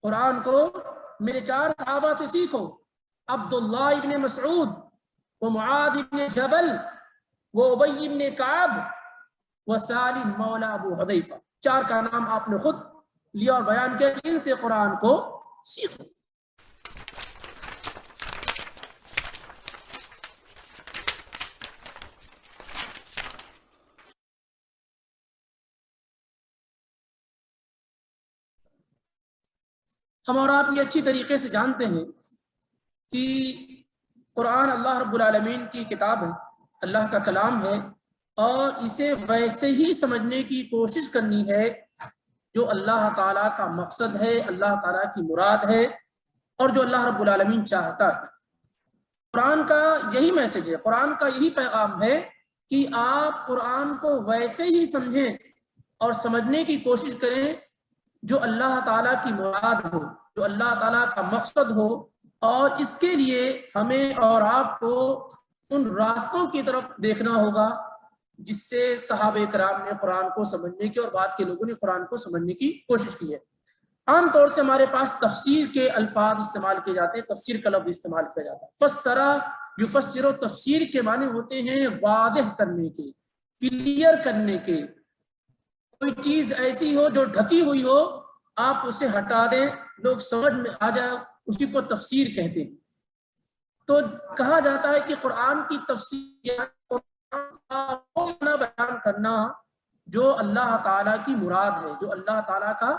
قرآن کو میرے 4 صحابہ سے سیکھو، عبداللہ ابن مسعود، وہ معاذ ابن جبل، وہ ابی ابن کعب، وہ سالم مولا ابو حذیفہ۔ 4 کا نام آپ نے خود لیا اور بیان کیا کہ ان سے قرآن کو سیکھو۔ ہم اور آپ یہ اچھی طریقے سے جانتے ہیں کہ قرآن اللہ رب العالمین کی کتاب ہے، اللہ کا کلام ہے، اور اسے ویسے ہی سمجھنے کی کوشش کرنی ہے جو اللہ تعالیٰ کا مقصد ہے، اللہ تعالیٰ کی مراد ہے، اور جو اللہ رب العالمین چاہتا ہے۔ قرآن کا یہی میسج ہے، قرآن کا یہی پیغام ہے کہ آپ قرآن کو ویسے ہی سمجھیں اور سمجھنے کی کوشش کریں جو اللہ تعالیٰ کی مراد ہو، جو اللہ تعالیٰ کا مقصد ہو، اور اس کے لیے ہمیں اور آپ کو ان راستوں کی طرف دیکھنا ہوگا جس سے صحابہ کرام نے قرآن کو سمجھنے کی اور بعد کے لوگوں نے قرآن کو سمجھنے کی کوشش کی ہے۔ عام طور سے ہمارے پاس تفسیر کے الفاظ استعمال کیے جاتے ہیں، تفسیر کا لفظ استعمال کیا جاتا ہے۔ فسرا یفسر، و تفسیر کے معنی ہوتے ہیں واضح کرنے کے، کلیئر کرنے کے۔ کوئی چیز ایسی ہو جو ڈھکی ہوئی ہو، آپ اسے ہٹا دیں، لوگ سمجھ میں آ جائے، اسی کو تفسیر کہتے ہیں۔ تو کہا جاتا ہے کہ قرآن کی تفسیر بیان کرنا جو اللہ تعالیٰ کی مراد ہے، جو اللہ تعالیٰ کا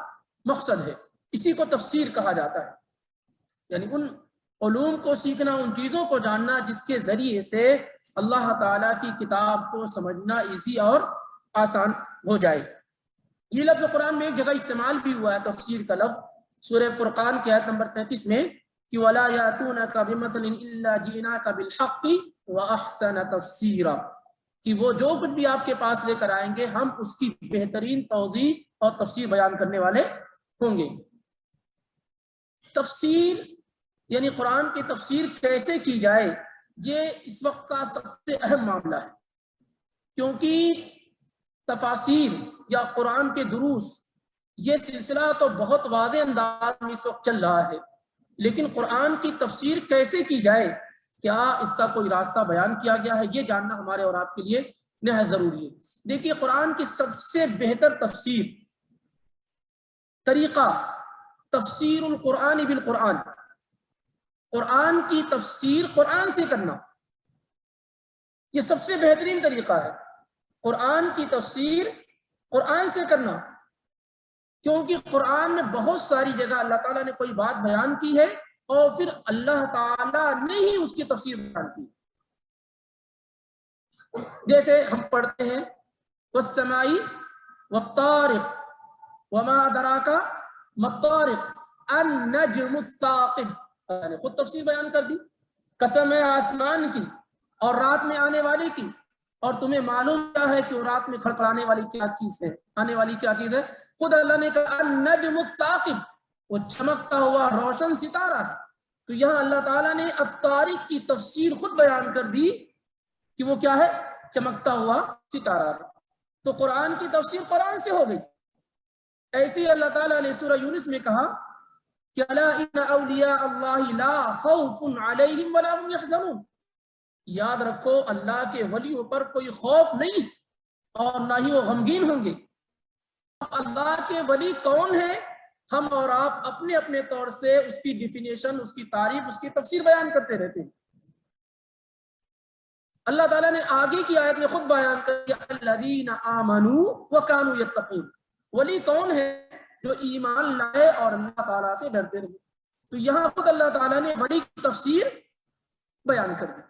مقصد ہے، اسی کو تفسیر کہا جاتا ہے۔ یعنی ان علوم کو سیکھنا، ان چیزوں کو جاننا جس کے ذریعے سے اللہ تعالیٰ کی کتاب کو سمجھنا ایزی اور آسان ہو جائے۔ یہ لفظ قرآن میں ایک جگہ استعمال بھی ہوا ہے، تفسیر کا لفظ، سورہ فرقان کی آیت نمبر 33 میں، کہ وَلَا يَأْتُونَكَ بِمَثَلٍ إِلَّا جِئْنَاكَ بِالْحَقِّ وَأَحْسَنَ تَفْسِيرًا، کہ وہ جو کچھ بھی آپ کے پاس لے کر آئیں گے ہم اس کی بہترین توضیح اور تفسیر بیان کرنے والے ہوں گے۔ تفسیر یعنی قرآن کی تفسیر کیسے کی جائے، یہ اس وقت کا سب سے اہم معاملہ ہے، کیونکہ تفاسیر یا قرآن کے دروس یہ سلسلہ تو بہت واضح انداز میں اس وقت چل رہا ہے، لیکن قرآن کی تفسیر کیسے کی جائے، کیا اس کا کوئی راستہ بیان کیا گیا ہے، یہ جاننا ہمارے اور آپ کے لیے نہایت ضروری ہے۔ دیکھیے، قرآن کی سب سے بہتر تفسیر طریقہ تفسیر القرآن بالقرآن، قرآن کی تفسیر قرآن سے کرنا، یہ سب سے بہترین طریقہ ہے، قرآن کی تفسیر قرآن سے کرنا۔ کیونکہ قرآن میں بہت ساری جگہ اللہ تعالیٰ نے کوئی بات بیان کی ہے اور پھر اللہ تعالیٰ نے ہی اس کی تفسیر بیان کی۔ جیسے ہم پڑھتے ہیں وَالسَّمَاءِ وَالطَّارِقِ وَمَا أَدْرَاكَ مَا الطَّارِقُ النَّجْمُ الثَّاقِبُ، خود تفسیر بیان کر دی، قسم ہے آسمان کی اور رات میں آنے والی کی، اور تمہیں معلوم کیا ہے کہ وہ رات میں کھڑکھڑانے والی کیا چیز ہے، آنے والی کیا چیز ہے۔ خود اللہ نے کہا النجم الثاقب، وہ چمکتا ہوا روشن ستارہ ہے۔ تو یہاں اللہ تعالیٰ نے الطارق کی تفسیر خود بیان کر دی کہ وہ کیا ہے، چمکتا ہوا ستارہ ہے۔ تو قرآن کی تفسیر قرآن سے ہو گئی۔ ایسے ہی اللہ تعالیٰ نے سورہ یونس میں کہا کہ الا ان اولیاء اللہ لا خوف علیہم ولا هم يحزنون، یاد رکھو اللہ کے ولیوں پر کوئی خوف نہیں اور نہ ہی وہ غمگین ہوں گے۔ اللہ کے ولی کون ہیں، ہم اور آپ اپنے اپنے طور سے اس کی ڈیفینیشن، اس کی تعریف، اس کی تفسیر بیان کرتے رہتے ہیں۔ اللہ تعالیٰ نے آگے کی آیت میں خود بیان کیا الذین آمنوا وکانوا یتقون، ولی کون ہے جو ایمان لائے اور اللہ تعالیٰ سے ڈرتے رہے۔ تو یہاں خود اللہ تعالیٰ نے ولی کی تفسیر بیان کر دی۔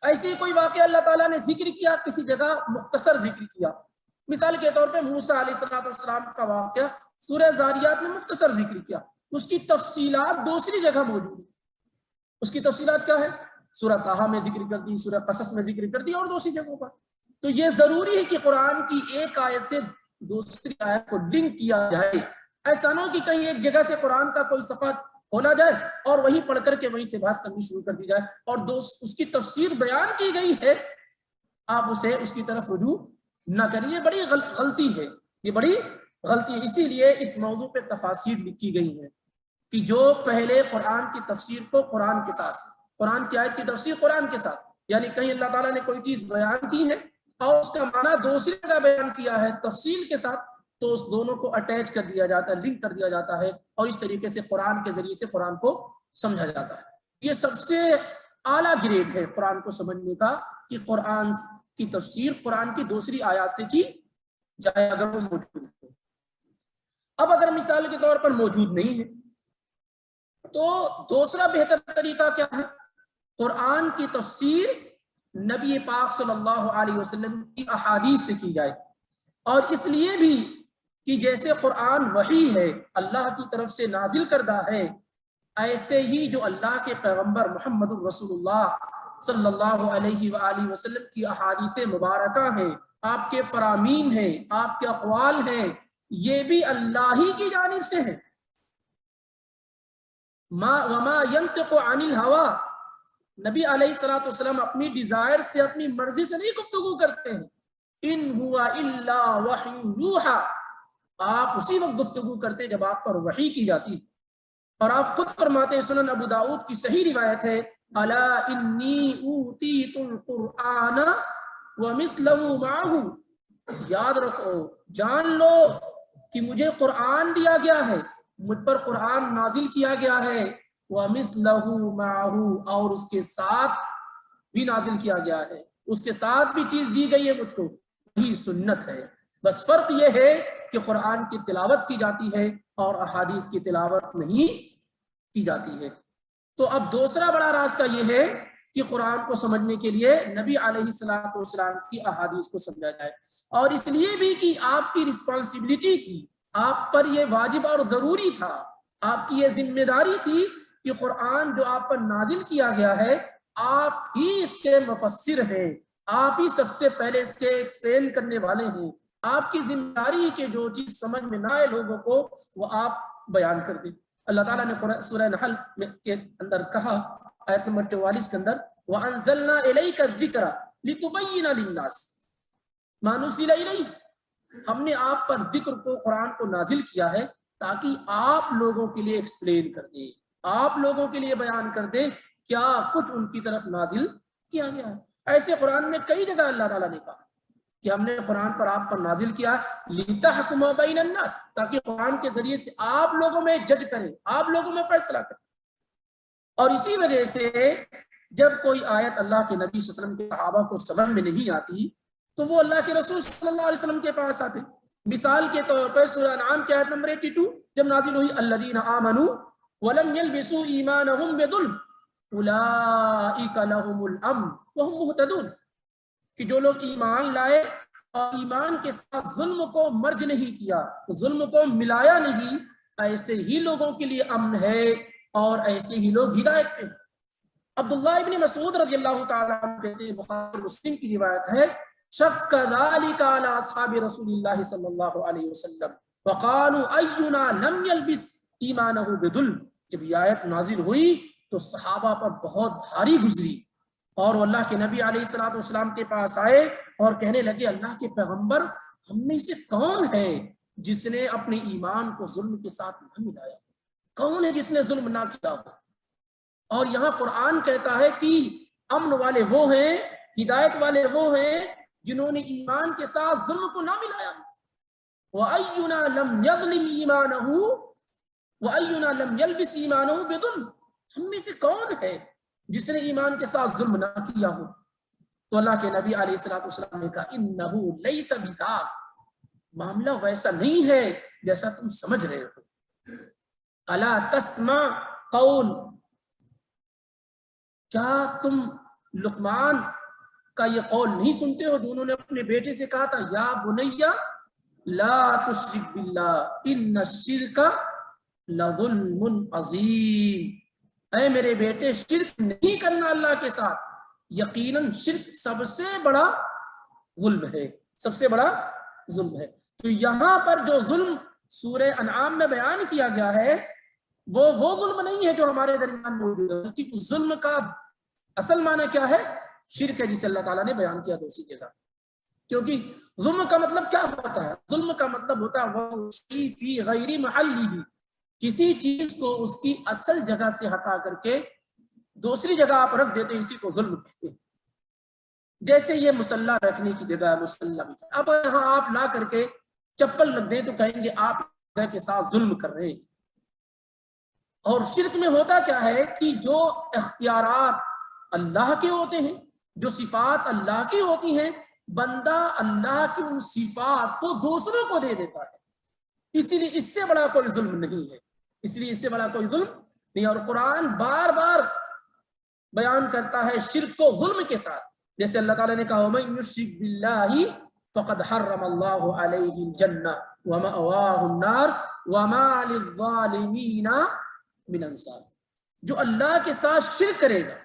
ایسے ہی کوئی واقعہ اللہ تعالیٰ نے ذکر کیا، کسی جگہ مختصر ذکر کیا، مثال کے طور پہ موسیٰ علیہ السلام کا واقعہ سورہ زاریات میں مختصر ذکر کیا، اس کی تفصیلات دوسری جگہ موجود ہیں۔ اس کی تفصیلات کیا ہے، سورہ طٰہٰ میں ذکر کر دی، سورہ قصص میں ذکر کر دی اور دوسری جگہوں پر۔ تو یہ ضروری ہے کہ قرآن کی ایک آیت سے دوسری آیت کو لنک کیا جائے، ایسا نہ ہو کہ کہیں ایک جگہ سے قرآن کا کوئی صفحہ کھولا جائے اور وہیں پڑھ کر کے وہیں سے بحث کرنی شروع کر دی جائے، اور اس کی تفسیر بیان کی گئی ہے آپ اسے اس کی طرف رجوع نہ کریں۔ یہ بڑی غلطی ہے، یہ بڑی غلطی ہے۔ اسی لیے اس موضوع پہ تفاسیر لکھی گئی ہیں کہ جو پہلے قرآن کی تفسیر کو قرآن کے ساتھ، قرآن کی آیت کی تفسیر قرآن کے ساتھ، یعنی کہیں اللہ تعالیٰ نے کوئی چیز بیان کی ہے اور اس کا معنی دوسری جگہ بیان کیا ہے تفصیل کے ساتھ، تو اس دونوں کو اٹیچ کر دیا جاتا ہے، لنک کر دیا جاتا ہے، اور اس طریقے سے قرآن کے ذریعے سے قرآن کو سمجھا جاتا ہے۔ یہ سب سے اعلیٰ گریڈ ہے قرآن کو سمجھنے کا، کہ قرآن کی تفسیر قرآن کی دوسری آیات سے کی جائے اگر وہ موجود ہے۔ اب اگر مثال کے طور پر موجود نہیں ہے تو دوسرا بہتر طریقہ کیا ہے؟ قرآن کی تفسیر نبی پاک صلی اللہ علیہ وسلم کی احادیث سے کی جائے، اور اس لیے بھی کہ جیسے قرآن وحی ہے، اللہ کی طرف سے نازل کردہ ہے، ایسے ہی جو اللہ کے پیغمبر محمد رسول اللہ صلی اللہ علیہ وآلہ وسلم کی احادیث مبارکہ ہیں، آپ کے فرامین ہیں، آپ کے اقوال ہیں، یہ بھی اللہ ہی کی جانب سے ہیں۔ وما ينطق عن الهوى، نبی علیہ الصلوۃ والسلام اپنی ڈیزائر سے، اپنی مرضی سے نہیں گفتگو کرتے ہیں۔ ان هو الا وحی یوحى، آپ اسی وقت گفتگو کرتے جب آپ پر وحی کی جاتی ہے، اور آپ خود فرماتے ہیں، سنن ابو داؤد کی صحیح روایت ہے، الا انی اوتیت القرآن ومثلہ معہ، یاد رکھو، جان لو کہ مجھے قرآن دیا گیا ہے، مجھ پر قرآن نازل کیا گیا ہے، وَمِثْلَهُ مَعَهُ، اور اس کے ساتھ بھی نازل کیا گیا ہے، اس کے ساتھ بھی چیز دی گئی ہے مجھ کو، وہی سنت ہے۔ بس فرق یہ ہے کہ قرآن کی تلاوت کی جاتی ہے اور احادیث کی تلاوت نہیں کی جاتی ہے۔ تو اب دوسرا بڑا راستہ یہ ہے کہ قرآن کو سمجھنے کے لیے نبی علیہ الصلوۃ والسلام کی احادیث کو سمجھا جائے، اور اس لیے بھی کہ آپ کی رسپانسبلٹی تھی، آپ پر یہ واجب اور ضروری تھا، آپ کی یہ ذمہ داری تھی کہ قرآن جو آپ پر نازل کیا گیا ہے، آپ ہی اس کے مفسر ہیں، آپ ہی سب سے پہلے اس کے ایکسپلین کرنے والے ہیں، آپ کی ذمہ داری کہ جو چیز سمجھ میں نہ آئے لوگوں کو وہ آپ بیان کر دیں۔ اللہ تعالیٰ نے سورہ نحل کے اندر کہا، آیت نمبر 44 کے اندر، وَأَنزَلْنَا إِلَيْكَ الذِّكْرَ لِتُبَيِّنَ لِلنَّاسِ مَا نُزِّلَ إِلَيْهِمْ، ہم نے آپ پر ذکر کو، قرآن کو نازل کیا ہے تاکہ آپ لوگوں کے لیے ایکسپلین کر دیں، آپ لوگوں کے لیے بیان کر دیں کیا کچھ ان کی طرف نازل کیا گیا ہے۔ ایسے قرآن میں کئی جگہ اللہ تعالیٰ نے کہا کہ ہم نے قرآن پر آپ پر نازل کیا لِتَحْكُمَ بَيْنَ النَّاسِ، تاکہ قرآن کے ذریعے سے آپ لوگوں میں جج کریں، آپ لوگوں میں فیصلہ کریں۔ اور اسی وجہ سے جب کوئی آیت اللہ کے نبی صلی اللہ علیہ وسلم کے صحابہ کو سمجھ میں نہیں آتی تو وہ اللہ کے رسول صلی اللہ علیہ وسلم کے پاس آتے۔ مثال کے طور پر سورہ انعام کی آیت نمبر 82 جب نازل ہوئی، الذین آمنوا ولم يلبسوا ایمانهم بظلم اولئک لهم الامن وهم مہتدون، کہ جو لوگ ایمان لائے اور ایمان کے ساتھ ظلم کو مرج نہیں کیا، ظلم کو ملایا نہیں، ایسے ہی لوگوں کے لیے امن ہے اور ایسے ہی لوگ ہدایت پہ۔ عبداللہ ابن مسعود رضی اللہ تعالیٰ عنہ کہتے ہیں، بخاری مسلم کی روایت ہے، شک ذلك على اصحاب رسول اللہ صلی اللہ علیہ وسلم وقالوا اینا لم يلبس ایمانہ بظلم، جب یہ آیت نازل ہوئی تو صحابہ پر بہت بھاری گزری، اور وہ اللہ کے نبی علیہ الصلوۃ والسلام کے پاس آئے اور کہنے لگے، اللہ کے پیغمبر، ہم میں سے کون ہے جس نے اپنے ایمان کو ظلم کے ساتھ نہ ملایا؟ کون ہے جس نے ظلم نہ کیا؟ اور یہاں قرآن کہتا ہے کہ امن والے وہ ہیں، ہدایت والے وہ ہیں جنہوں نے ایمان کے ساتھ ظلم کو نہ ملایا۔ وَأَيُّنَا لَمْ يَظْلِمْ إِيمَانَهُ وَأَيُّنَا لَمْ يَلْبِسْ إِيمَانَهُ بِظُلْمٍ، ہم میں سے کون ہے جس نے ایمان کے ساتھ ظلم نہ کیا ہو؟ تو اللہ کے نبی علیہ الصلوۃ والسلام نے کہا، إِنَّهُ لَيْسَ بِذَاكَ، معاملہ ویسا نہیں ہے جیسا تم سمجھ رہے ہو۔ أَلَا تَسْمَعُ قَوْلَ، کیا تم لقمان کا یہ قول نہیں سنتے ہو جو انہوں نے اپنے بیٹے سے کہا تھا، یا بنیا لا تشرک باللہ ان الشرک لظلم عظیم، اے میرے بیٹے شرک نہیں کرنا اللہ کے ساتھ، یقیناً شرک سب سے بڑا ظلم ہے، سب سے بڑا ظلم ہے۔ تو یہاں پر جو ظلم سورہ انعام میں بیان کیا گیا ہے وہ ظلم نہیں ہے جو ہمارے درمیان موجود ہے، بلکہ اس ظلم کا اصل معنی کیا ہے؟ شرک ہے، جسے اللہ تعالیٰ نے بیان کیا دوسری جگہ۔ کیونکہ ظلم کا مطلب کیا ہوتا ہے؟ ظلم کا مطلب ہوتا ہے وہ فی غیر محلہ، کسی چیز کو اس کی اصل جگہ سے ہٹا کر کے دوسری جگہ آپ رکھ دیتے ہیں، اسی کو ظلم کہتے ہیں۔ جیسے یہ مصلی رکھنے کی جگہ مصلی، اب یہاں آپ لا کر کے چپل رکھ دیں تو کہیں گے آپ کے ساتھ ظلم کر رہے ہیں۔ اور شرک میں ہوتا کیا ہے کہ جو اختیارات اللہ کے ہوتے ہیں، جو صفات اللہ کی ہوتی ہیں، بندہ اللہ کی ان صفات کو دوسروں کو دے دیتا ہے، اسی لیے اس سے بڑا کوئی ظلم نہیں ہے، اس لیے اس سے بڑا کوئی ظلم نہیں۔ اور قرآن بار بار بیان کرتا ہے شرک کو ظلم کے ساتھ، جیسے اللہ تعالیٰ نے کہا وَمَن يُشْرِكْ بِاللَّهِ فَقَدْ حَرَّمَ اللَّهُ عَلَيْهِ الْجَنَّةَ وَمَأْوَاهُ النَّارُ وَمَا لِلظَّالِمِينَ مِنْ أَنصَارٍ۔ جو اللہ کے ساتھ شرک کرے گا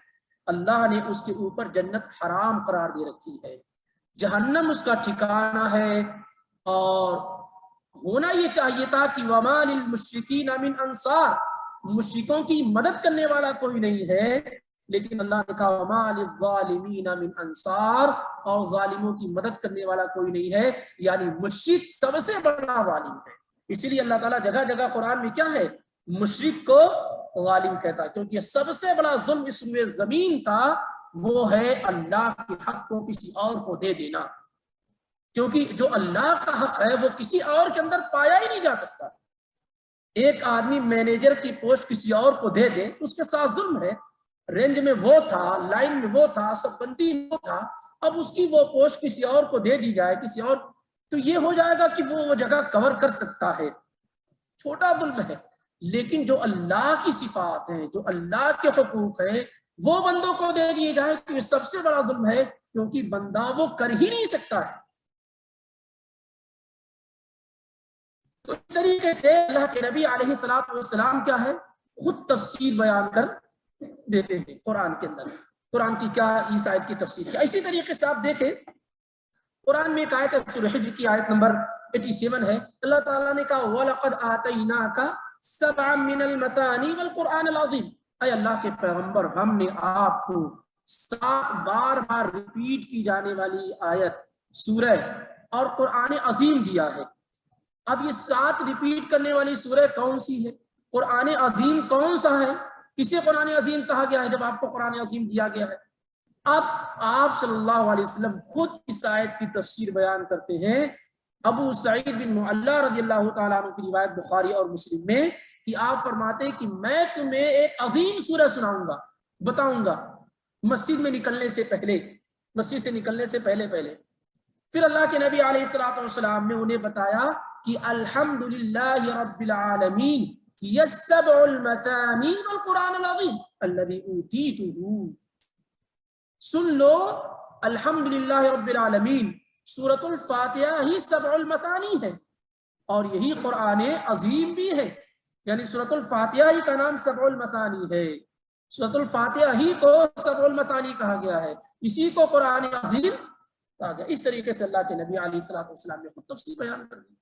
اللہ نے اس کے اوپر جنت حرام قرار دے رکھی ہے، جہنم اس کا ٹھکانہ ہے، اور ہونا یہ چاہیے تھا کہ وَمَا لِلْمُشْرِكِينَ مِنْ أَنصَارٍ، مشرکوں کی مدد کرنے والا کوئی نہیں ہے، لیکن اللہ نے کہا وَمَا لِلظَّالِمِينَ مِنْ أَنصَارٍ، اور ظالموں کی مدد کرنے والا کوئی نہیں ہے، یعنی مشرک سب سے بڑا ظالم ہے۔ اسی لیے اللہ تعالیٰ جگہ جگہ قرآن میں کیا ہے؟ مشرک کو ظالم کہتا ہے، کیونکہ سب سے بڑا ظلم اس میں زمین کا وہ ہے اللہ کے حق کو کسی اور کو دے دینا، کیونکہ جو اللہ کا حق ہے وہ کسی اور کے اندر پایا ہی نہیں جا سکتا۔ ایک آدمی مینیجر کی پوسٹ کسی اور کو دے دے اس کے ساتھ ظلم ہے، رینج میں وہ تھا، لائن میں وہ تھا، سب بندی وہ تھا، اب اس کی وہ پوسٹ کسی اور کو دے دی جائے، کسی اور، تو یہ ہو جائے گا کہ وہ جگہ کور کر سکتا ہے، چھوٹا ظلم ہے۔ لیکن جو اللہ کی صفات ہیں، جو اللہ کے حقوق ہیں، وہ بندوں کو دے دیے جائے تو یہ سب سے بڑا ظلم ہے، کیونکہ بندہ وہ کر ہی نہیں سکتا ہے۔ تو اس طریقے سے اللہ کے نبی علیہ السلام کیا ہے؟ خود تفسیر بیان کر دیتے ہیں قرآن کے اندر، قرآن کی کیا، اس آیت کی تفسیر کیا۔ اسی طریقے سے آپ دیکھیں قرآن میں ایک آیت ہے سورہ حجر کی آیت نمبر 87 ہے، اللہ تعالیٰ نے کہا وَلَقَدْ آتَيْنَاكَ سَبْعًا مِّنَ الْمَثَانِي وَالْقُرْآنِ الْعَظِيمِ، اے اللہ کے پیغمبر ہم نے آپ کو 7 بار بار ریپیٹ کی جانے والی آیت، سورہ اور قرآن عظیم دیا ہے۔ اب یہ 7 ریپیٹ کرنے والی سورہ کون سی ہے؟ قرآن عظیم کون سا ہے؟ کسے قرآن عظیم کہا گیا ہے جب آپ کو قرآن عظیم دیا گیا ہے؟ اب آپ صلی اللہ علیہ وسلم خود اس آیت کی تفسیر بیان کرتے ہیں۔ ابو سعید بن معلّہ رضی اللہ تعالیٰ عنہ کی روایت بخاری اور مسلم میں کہ آپ فرماتے ہیں کہ میں تمہیں ایک عظیم سورہ سناؤں گا، بتاؤں گا مسجد میں نکلنے سے پہلے، مسجد سے نکلنے سے پہلے پھر اللہ کے نبی علیہ الصلوۃ والسلام نے انہیں بتایا کہ الحمدللہ رب العالمین السبع المثانی والقرآن العظیم الذی اوتیتہ، سن لو الحمدللہ رب العالمین، سورۃ الفاتحہ ہی سبع المثانی ہے اور یہی قرآن عظیم بھی ہے، یعنی سورۃ الفاتحہ ہی کا نام سبع المثانی ہے، سورۃ الفاتحہ ہی کو سبع المثانی کہا گیا ہے، اسی کو قرآن عظیم کہا گیا۔ اس طریقے سے اللہ کے نبی علیہ الصلوۃ والسلام نے خود تفسیر بیان کر دی۔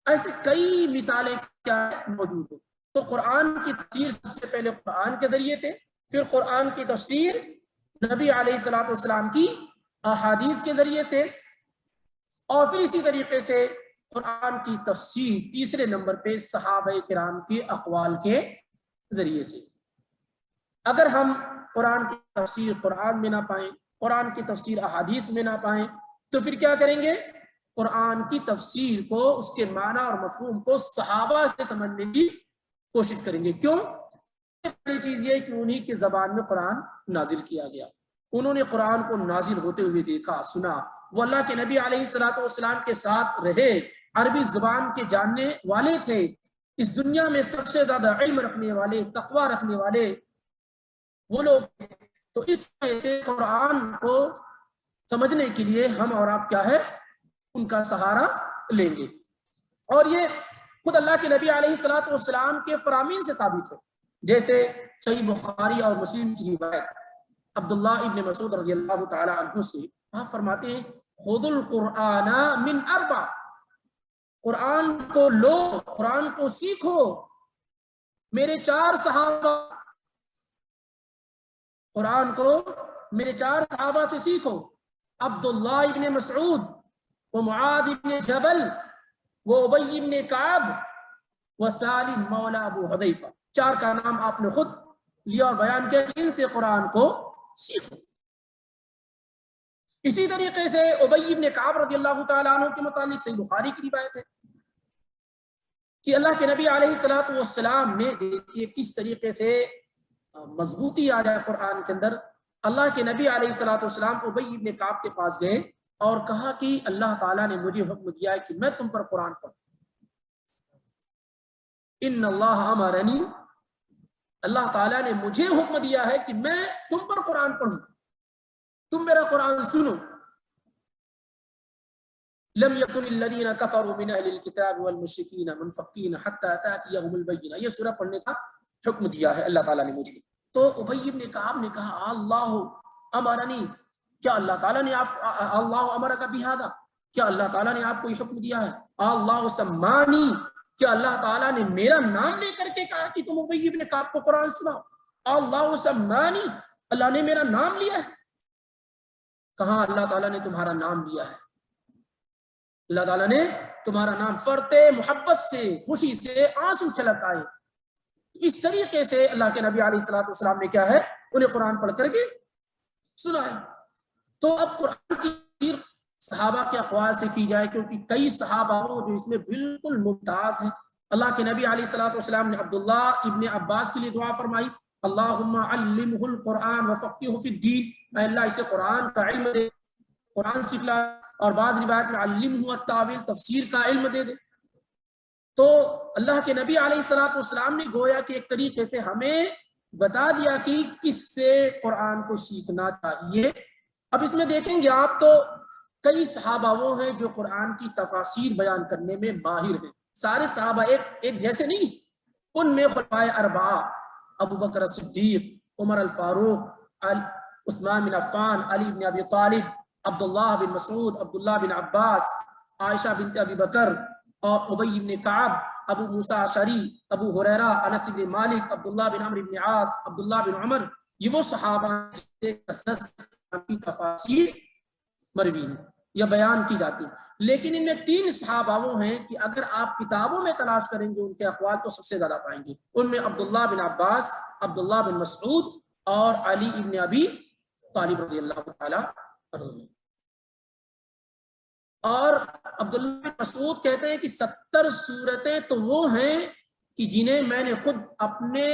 ایسے کئی مثالیں کیا موجود ہیں۔ تو قرآن کی تفسیر سب سے پہلے قرآن کے ذریعے سے، پھر قرآن کی تفسیر نبی علیہ الصلوۃ والسلام کی احادیث کے ذریعے سے، اور پھر اسی طریقے سے قرآن کی تفسیر تیسرے نمبر پہ صحابہ کرام کے اقوال کے ذریعے سے۔ اگر ہم قرآن کی تفسیر قرآن میں نہ پائیں، قرآن کی تفسیر احادیث میں نہ پائیں، تو پھر کیا کریں گے؟ قرآن کی تفسیر کو، اس کے معنی اور مفہوم کو صحابہ سے سمجھنے کی کوشش کریں گے۔ کیوں؟ پہلی چیز یہ کہ انہی کی زبان میں قرآن نازل کیا گیا، انہوں نے قرآن کو نازل ہوتے ہوئے دیکھا، سنا، وہ اللہ کے نبی علیہ الصلوۃ والسلام کے ساتھ رہے، عربی زبان کے جاننے والے تھے، اس دنیا میں سب سے زیادہ علم رکھنے والے، تقوی رکھنے والے وہ لوگ تھے۔ تو اس وجہ سے قرآن کو سمجھنے کے لیے ہم اور آپ کیا ہے؟ ان کا سہارا لیں گے۔ اور یہ خود اللہ کے نبی علیہ الصلوۃ والسلام کے فرامین سے ثابت ہے، جیسے صحیح بخاری اور مسلم کی روایت عبداللہ ابن مسعود رضی اللہ تعالی عنہ سے آپ فرماتے ہیں خذ القرآن من 4، قرآن کو لو، قرآن کو سیکھو میرے 4 صحابہ، قرآن کو میرے 4 صحابہ سے سیکھو، عبداللہ ابن مسعود، وہ معاذ ابن جبل، وہ ابی ابن کعب، وہ سالم مولا ابو حذیفہ. 4 کا نام آپ نے خود لیا اور بیان کیا کہ ان سے قرآن کو سیکھو. اسی طریقے سے ابی ابن کعب رضی اللہ تعالیٰ عنہ کے متعلق صحیح بخاری کی روایت ہے کہ اللہ کے نبی علیہ الصلوۃ والسلام نے، دیکھیے کس طریقے سے مضبوطی آ جائے قرآن کے اندر. اللہ کے نبی علیہ الصلوۃ والسلام ابی ابن کعب کے پاس گئے اور کہا کہ اللہ تعالیٰ نے مجھے حکم دیا ہے کہ میں تم پر قرآن پڑھوں. ان اللہ امرنی، اللہ تعالیٰ نے مجھے حکم دیا ہے کہ میں تم پر قرآن پڑھوں، تم میرا قرآن سنو. لم يكن الذين كفروا من اهل الكتاب والمشركين منفكين حتى تاتيهم البينه. یہ سورہ پڑھنے کا حکم دیا ہے اللہ تعالیٰ نے مجھے. تو ابی ابن کعب نے کہا اللہ امرنی، کیا اللہ تعالیٰ نے اللہ امرک بہذا، کیا اللہ تعالیٰ نے آپ کو یہ حکم دیا ہے؟ اللہ سمانی، کیا اللہ تعالیٰ نے میرا نام لے کر کے کہا کہ تم ابی ابن کعب کو قرآن سناؤ؟ اللہ سمانی، اللہ نے میرا نام لیا ہے. کہاں اللہ تعالیٰ نے تمہارا نام لیا ہے؟ اللہ تعالیٰ نے تمہارا نام. فرتے محبت سے، خوشی سے آنسو چھلک آئے. اس طریقے سے اللہ کے نبی علیہ الصلوۃ والسلام نے کیا ہے، انہیں قرآن پڑھ کر کے سنایا. تو اب قرآن کی تفسیر صحابہ کے اقوال سے کی جائے، کیونکہ کئی صحابہ جو اس میں بالکل ممتاز ہیں. اللہ کے نبی علیہ الصلوۃ والسلام نے عبداللہ ابن عباس کے لیے دعا فرمائی، اللہم علمہ القرآن وفقہہ فی الدین، اے اللہ اسے قرآن کا علم دے، قرآن سکھلا. اور بعض روایت میں علمہ التاویل، تفسیر کا علم دے دے. تو اللہ کے نبی علیہ الصلوۃ والسلام نے گویا کہ ایک طریقے سے ہمیں بتا دیا کہ کس سے قرآن کو سیکھنا چاہیے. اب اس میں دیکھیں گے آپ تو کئی صحابہ وہ ہیں جو قرآن کی تفاسیر بیان کرنے میں ماہر ہیں. سارے صحابہ ایک جیسے نہیں. ان میں خلفائے اربعہ ابو بکر صدیق، عمر الفاروق، عثمان بن عفان، علی بن ابی طالب، عبداللہ بن مسعود، عبداللہ بن عباس، عائشہ بنت ابی بکر، اور ابی بن کعب، ابو موسیٰ اشعری، ابو ہریرہ، انس بن مالک، عبداللہ بن عمرو بن عاص، عبداللہ بن عمر. یہ وہ صحابہ کی تفاسیر مروی ہیں یا بیان کی جاتی ہیں. لیکن ان میں 3 صحابہ وہ ہیں کہ اگر آپ کتابوں میں تلاش کریں گے ان کے اقوال تو سب سے زیادہ پائیں گے. ان میں عبداللہ بن عباس، عبداللہ بن مسعود اور علی ابن ابی طالب رضی اللہ تعالیٰ عنہ. اور عبداللہ بن مسعود کہتے ہیں کہ 70 سورتیں تو وہ ہیں کہ جنہیں میں نے خود اپنے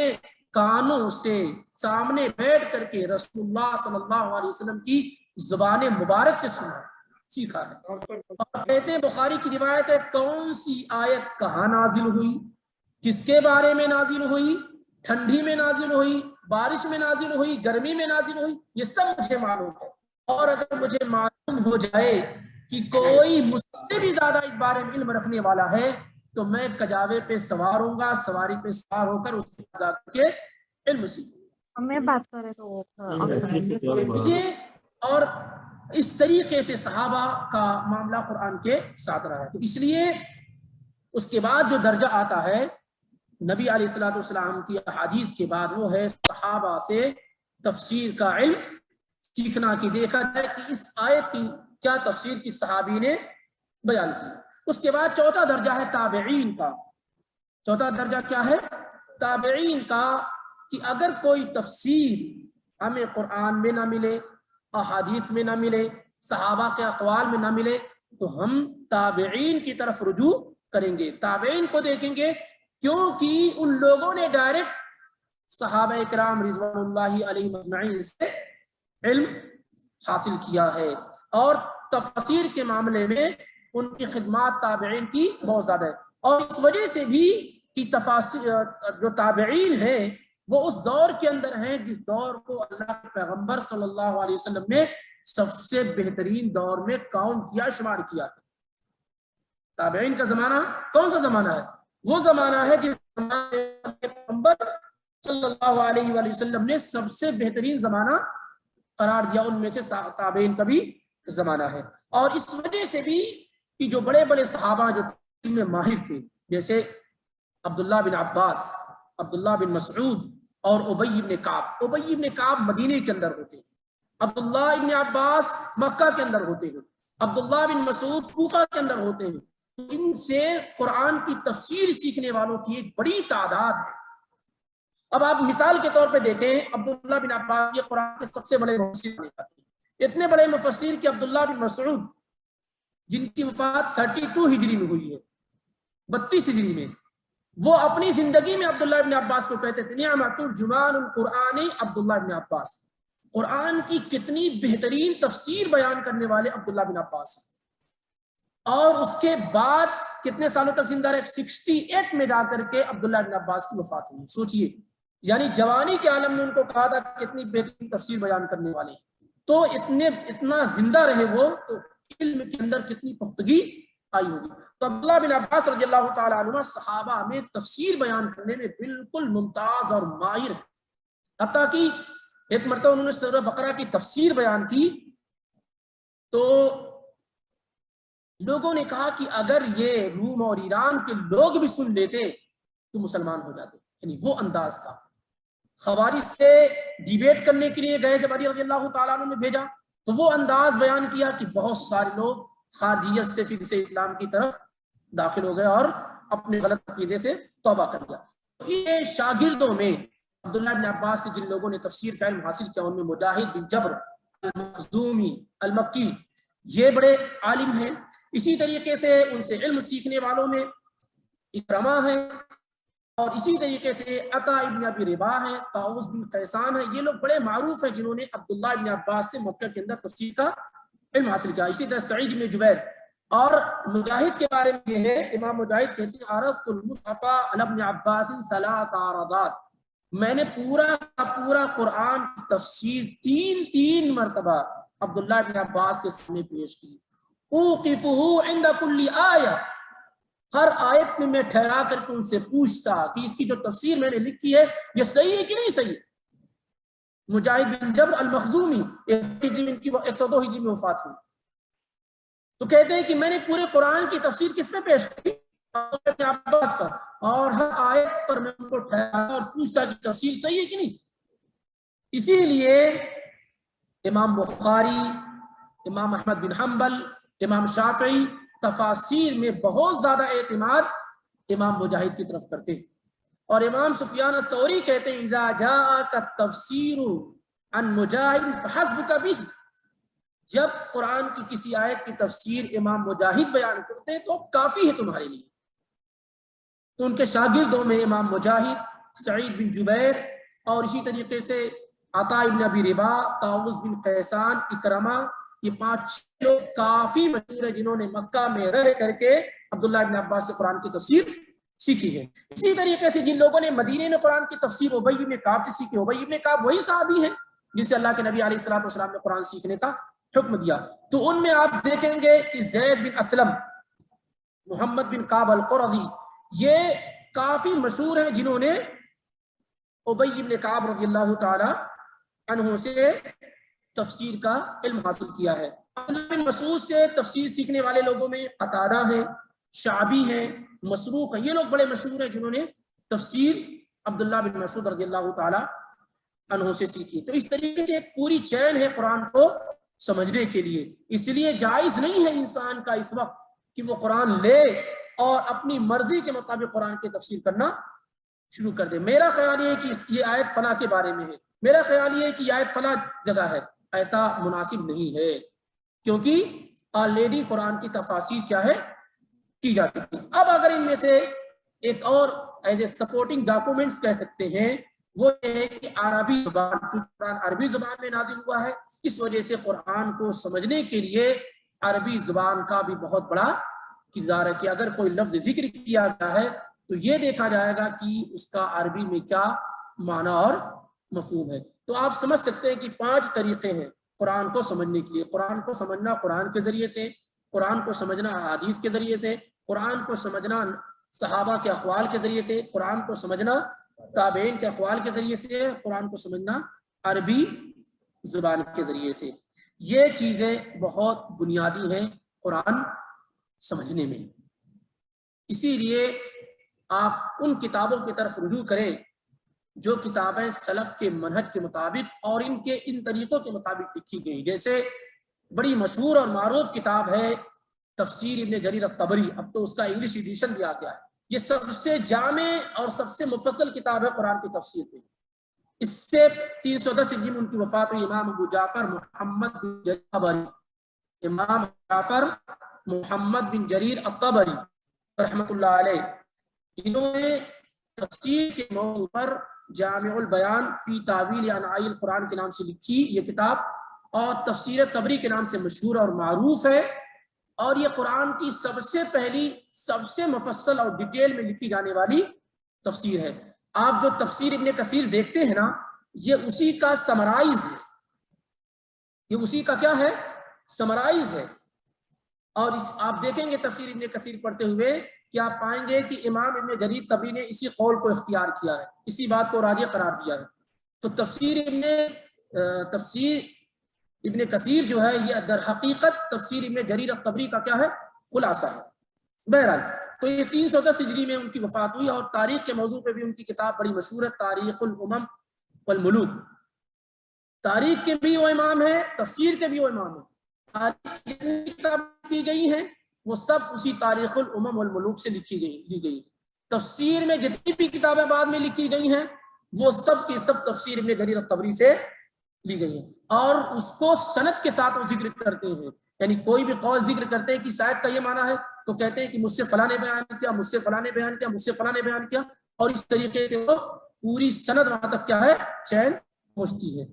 کانوں سے سامنے بیٹھ کر کے رسول اللہ صلی اللہ علیہ وسلم کی زبان مبارک سے سیکھا ہے. اور کہتے ہیں بخاری کی روایت ہے، کون سی آیت کہاں نازل ہوئی، کس کے بارے میں نازل ہوئی، ٹھنڈی میں نازل ہوئی، بارش میں نازل ہوئی، گرمی میں نازل ہوئی، یہ سب مجھے معلوم ہے. اور اگر مجھے معلوم ہو جائے کہ کوئی مجھ سے بھی زیادہ اس بارے میں علم رکھنے والا ہے تو میں کجاوے پہ سوار ہوں گا، سواری پہ سوار ہو کر اس کے پاس جا کے علم سیکھوں. میں بات کر رہے تو یہ اور اس طریقے سے صحابہ کا معاملہ قرآن کے ساتھ رہا ہے. تو اس لیے اس کے بعد جو درجہ آتا ہے نبی علیہ الصلوۃ والسلام کی احادیث کے بعد، وہ ہے صحابہ سے تفسیر کا علم سیکھنا، کہ دیکھا جائے کہ اس آیت کی کیا تفسیر کی صحابی نے بیان کی. اس کے بعد چوتھا درجہ ہے تابعین کا. چوتھا درجہ کیا ہے؟ تابعین کا، کہ اگر کوئی تفسیر ہمیں قرآن میں نہ ملے، احادیث میں نہ ملے، صحابہ کے اقوال میں نہ ملے، تو ہم تابعین کی طرف رجوع کریں گے، تابعین کو دیکھیں گے، کیونکہ ان لوگوں نے ڈائریکٹ صحابہ اکرام رضوان اللہ علیہم اجمعین سے علم حاصل کیا ہے. اور تفسیر کے معاملے میں ان کی خدمات تابعین کی بہت زیادہ ہے. اور اس وجہ سے بھی کہ تفاسیر جو تابعین ہیں وہ اس دور کے اندر ہیں جس دور کو اللہ کے پیغمبر صلی اللہ علیہ وسلم نے سب سے بہترین دور میں کاؤنٹ کیا، شمار کیا. تابعین کا زمانہ کون سا زمانہ ہے؟ وہ زمانہ ہے جس پیغمبر صلی اللہ علیہ وآلہ وسلم نے سب سے بہترین زمانہ قرار دیا. ان میں سے تابعین کا بھی زمانہ ہے. اور اس وجہ سے بھی کہ جو بڑے بڑے صحابہ جو تعلیم میں ماہر تھے، جیسے عبداللہ بن عباس، عبداللہ بن مسعود اور ابی بن کعب. ابی بن کعب مدینے کے اندر ہوتے ہیں، عبداللہ ابن عباس مکہ کے اندر ہوتے ہیں، عبداللہ بن مسعود کوفہ کے اندر ہوتے ہیں، تو ان سے قرآن کی تفسیر سیکھنے والوں کی ایک بڑی تعداد ہے۔ اب آپ مثال کے طور پہ دیکھیں، عبداللہ بن عباس یہ قرآن کے سب سے بڑے مفسر ہیں، اتنے بڑے مفسر کہ عبداللہ بن مسعود جن کی وفات 32 ہجری میں ہوئی ہے، 32 ہجری میں، وہ اپنی زندگی میں عبداللہ ابن عباس کو کہتے تھے نعمت الجمان القرآن عبداللہ ابن عباس، قرآن کی کتنی بہترین تفسیر بیان کرنے والے عبداللہ بن عباس ہیں۔ اور اس کے بعد کتنے سالوں تک زندہ رہے؟ 68 میں جا کر کے عبداللہ ابن عباس کی وفات ہوئی۔ سوچئے، یعنی جوانی کے عالم میں ان کو کہا تھا کتنی بہترین تفسیر بیان کرنے والے ہیں، تو اتنا زندہ رہے وہ، تو علم کے اندر کتنی پختگی آئی ہوگی۔ تو عبداللہ بن عباس رضی اللہ تعالیٰ عنہ صحابہ میں تفسیر بیان کرنے میں بالکل ممتاز اور ماہر ہیں، حتیٰ کہ ایک مرتبہ انہوں نے سورہ بقرہ کی تفسیر بیان کی تو لوگوں نے کہا کہ اگر یہ روم اور ایران کے لوگ بھی سن لیتے تو مسلمان ہو جاتے، یعنی وہ انداز تھا۔ خوارج سے ڈیبیٹ کرنے کے لیے گئے جب علی رضی اللہ تعالیٰ عنہ نے بھیجا تو وہ انداز بیان کیا کہ بہت سارے لوگ خارجیت سے پھر سے اسلام کی طرف داخل ہو گئے اور اپنے غلط عقیدے سے توبہ کر لیا۔ یہ شاگردوں میں عبداللہ بن عباس سے جن لوگوں نے تفسیر کا علم حاصل کیا ان میں مجاہد بن جبر المخزومی المکی یہ بڑے عالم ہیں۔ اسی طریقے سے ان سے علم سیکھنے والوں میں اکرمہ ہیں، اور اسی طریقے سے عطا ابن ابی رباح ہیں، طاؤس بن قیسان ہیں، یہ لوگ بڑے معروف ہیں جنہوں نے عبداللہ ابن عباس سے مکہ کے اندر تفسیر کا علم حاصل کیا۔ اسی طرح سعید بن جبیر اور مجاہد کے بارے میں یہ ہے، امام مجاہد کہتے ہیں عرضت المصحف علی ابن عباس 3 عرضات، میں نے پورا قرآن کی تفسیر 3 مرتبہ عبداللہ ابن عباس کے سامنے پیش کی۔ اوقفہ عند کل آیہ، ہر آیت میں ٹھہرا کر کے ان سے پوچھتا کہ اس کی جو تفسیر میں نے لکھی ہے یہ صحیح ہے کہ نہیں صحیح۔ مجاہد بن جبر المخزومی 102 ہجری میں وفات ہوئی، تو کہتے ہیں کہ میں نے پورے قرآن کی تفسیر کس میں پیش کی؟ ابن عباس پر، اور ہر آیت پر میں ان کو ٹھہرا اور پوچھتا کہ تفسیر صحیح ہے کہ نہیں۔ اسی لیے امام بخاری، امام احمد بن حنبل، امام شافعی تفاسیر میں بہت زیادہ اعتماد امام مجاہد کی طرف کرتے ہیں، اور امام سفیان الثوری کہتے ہیں اذا جاءک التفسیر عن مجاہد فحسبک بہ، جب قرآن کی کسی آیت کی تفسیر امام مجاہد بیان کرتے ہیں تو کافی ہے تمہارے لیے۔ تو ان کے شاگردوں میں امام مجاہد، سعید بن جبیر، اور اسی طریقے سے عطا ابن ابی رباح، طاؤس بن قیسان، اکرمہ، یہ 5 لوگ کافی مشہور ہیں جنہوں نے مکہ میں رہ کر کے عبداللہ ابن عباس سے قرآن کی تفسیر سیکھی ہے۔ اسی طریقے سے جن لوگوں نے مدینے میں قرآن کی تفسیر ابی بن کعب سے سیکھی، ابی بن کعب وہی صحابی ہیں جن سے اللہ کے نبی علیہ الصلوۃ والسلام نے قرآن سیکھنے کا حکم دیا۔ تو ان میں آپ دیکھیں گے کہ زید بن اسلم، محمد بن کعب القرظی، یہ کافی مشہور ہیں جنہوں نے ابی بن کعب رضی اللہ تعالی عنہ سے تفسیر کا علم حاصل کیا ہے۔ عبداللہ بن مسعود سے تفسیر سیکھنے والے لوگوں میں قتادہ ہیں، شعبی ہیں، مسروق ہیں، یہ لوگ بڑے مشہور ہیں جنہوں نے تفسیر عبداللہ بن مسعود رضی اللہ تعالی عنہ سے سیکھی۔ تو اس طریقے سے ایک پوری چین ہے قرآن کو سمجھنے کے لیے، اس لیے جائز نہیں ہے انسان کا اس وقت کہ وہ قرآن لے اور اپنی مرضی کے مطابق قرآن کی تفسیر کرنا شروع کر دے۔ میرا خیال یہ ہے کہ یہ آیت فلاں کے بارے میں ہے، میرا خیال یہ ہے کہ یہ آیت فلاں جگہ ہے، ایسا مناسب نہیں ہے، کیونکہ آلریڈی قرآن کی تفاسیر کیا ہے کی جا چکی۔ اب اگر ان میں سے ایک اور ایز اے سپورٹنگ ڈاکومنٹس کہہ سکتے ہیں، وہ یہ ہے کہ عربی زبان، قرآن عربی زبان میں نازل ہوا ہے، اس وجہ سے قرآن کو سمجھنے کے لیے عربی زبان کا بھی بہت بڑا کردار ہے کہ اگر کوئی لفظ ذکر کیا گیا ہے تو یہ دیکھا جائے گا کہ اس کا عربی میں کیا معنی اور مفہوم ہے۔ تو آپ سمجھ سکتے ہیں کہ 5 طریقے ہیں قرآن کو سمجھنے کے لیے۔ قرآن کو سمجھنا قرآن کے ذریعے سے، قرآن کو سمجھنا احادیث کے ذریعے سے، قرآن کو سمجھنا صحابہ کے اقوال کے ذریعے سے، قرآن کو سمجھنا تابعین کے اقوال کے ذریعے سے، قرآن کو سمجھنا عربی زبان کے ذریعے سے۔ یہ چیزیں بہت بنیادی ہیں قرآن سمجھنے میں، اسی لیے آپ ان کتابوں کی طرف رجوع کریں جو کتابیں سلف کے منہج کے مطابق اور ان طریقوں کے مطابق لکھی گئی. جیسے بڑی مشہور اور معروف کتاب ہے تفسیر ابن جریر الطبری، اب تو اس کا انگلش ایڈیشن بھی آ گیا ہے. یہ سب سے جامع اور سب سے مفصل کتاب ہے قرآن کی تفسیر پہ. اس سے 310 ہجری میں ان کی وفات ہوئی. امام ابو جعفر محمد بن جریر الطبری، امام جعفر محمد بن جریر الطبری رحمۃ اللہ علیہ، انہوں نے تفسیر کے موضوع پر جامع البیان فی تاویل انواع القرآن کے نام سے لکھی یہ کتاب، اور تفسیر طبری کے نام سے مشہور اور معروف ہے. اور یہ قرآن کی سب سے پہلی، سب سے مفصل اور ڈیٹیل میں لکھی جانے والی تفسیر ہے. آپ جو تفسیر ابن کثیر دیکھتے ہیں نا، یہ اسی کا سمرائز ہے، یہ اسی کا کیا ہے؟ سمرائز ہے. اور آپ دیکھیں گے تفسیر ابن کثیر پڑھتے ہوئے کہ آپ پائیں گے کہ امام ابن جریر طبری نے اسی قول کو اختیار کیا ہے، اسی بات کو راجح قرار دیا ہے. تو تفسیر ابن کثیر جو ہے یہ در حقیقت تفسیر ابن جریر الطبری کا کیا ہے؟ خلاصہ ہے. بہرحال تو یہ 310 ہجری میں ان کی وفات ہوئی، اور تاریخ کے موضوع پہ بھی ان کی کتاب بڑی مشہور ہے، تاریخ الامم والملوک. تاریخ کے بھی وہ امام ہے، تفسیر کے بھی وہ امام ہے. تاریخ جتنی کتاب کی گئی ہیں وہ سب اسی تاریخ الامم والملوک سے لی گئی. تفسیر میں جتنی بھی کتابیں بعد میں لکھی گئی ہیں وہ سب کی سب تفسیر ابن جریر الطبری سے لی گئی ہیں، اور اس کو سند کے ساتھ وہ ذکر کرتے ہیں. یعنی کوئی بھی قول ذکر کرتے ہیں کہ شاید کا یہ معنی ہے تو کہتے ہیں کہ مجھ سے فلاں نے بیان کیا، مجھ سے فلاں نے بیان کیا، مجھ سے فلاں نے بیان کیا، اور اس طریقے سے وہ پوری سند وہاں تک کیا ہے؟ چین پہنچتی ہے.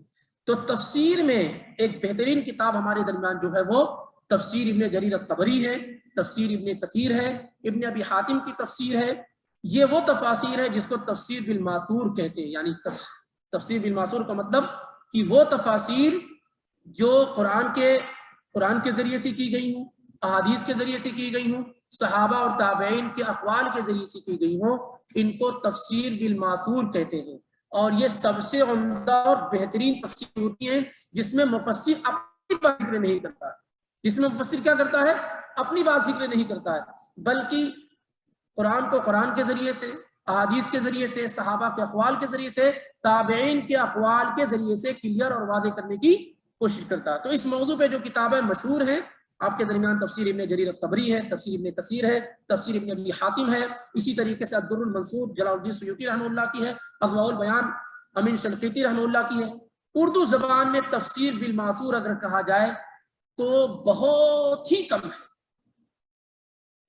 تو تفسیر میں ایک بہترین کتاب ہمارے درمیان جو ہے وہ تفسیر ابن جریر الطبری ہے، تفسیر ابن کثیر ہے، ابن ابی حاتم کی تفسیر ہے. یہ وہ تفاسیر ہے جس کو تفسیر بالماثور کہتے ہیں. یعنی تفسیر بالماثور کا مطلب کہ وہ تفاسیر جو قرآن کے ذریعے سے کی گئی ہوں، احادیث کے ذریعے سے کی گئی ہوں، صحابہ اور تابعین کے اقوال کے ذریعے سے کی گئی ہوں، ان کو تفسیر بالماثور کہتے ہیں. اور یہ سب سے عمدہ اور بہترین تفسیر ہوتی ہے جس میں مفسر اپنی بات ذکر نہیں کرتا ہے. جس میں مفسر کیا کرتا ہے؟ اپنی بات ذکر نہیں کرتا ہے، بلکہ قرآن کو قرآن کے ذریعے سے، احادیث کے ذریعے سے، صحابہ کے اقوال کے ذریعے سے، تابعین کے اقوال کے ذریعے سے کلیئر اور واضح کرنے کی کوشش کرتا ہے. تو اس موضوع پہ جو کتابیں مشہور ہیں آپ کے درمیان تفسیر ابن جریر الطبری ہے، تفسیر ابن کثیر ہے، تفسیر ابن ابی حاتم ہے، اسی طریقے سے الدر المنصور جلال الدین سیوطی رحمہ اللہ کی ہے، اضواء البیان امین شنقیطی رحمہ اللہ کی ہے. اردو زبان میں تفسیر بالماثور اگر کہا جائے تو بہت ہی کم ہے،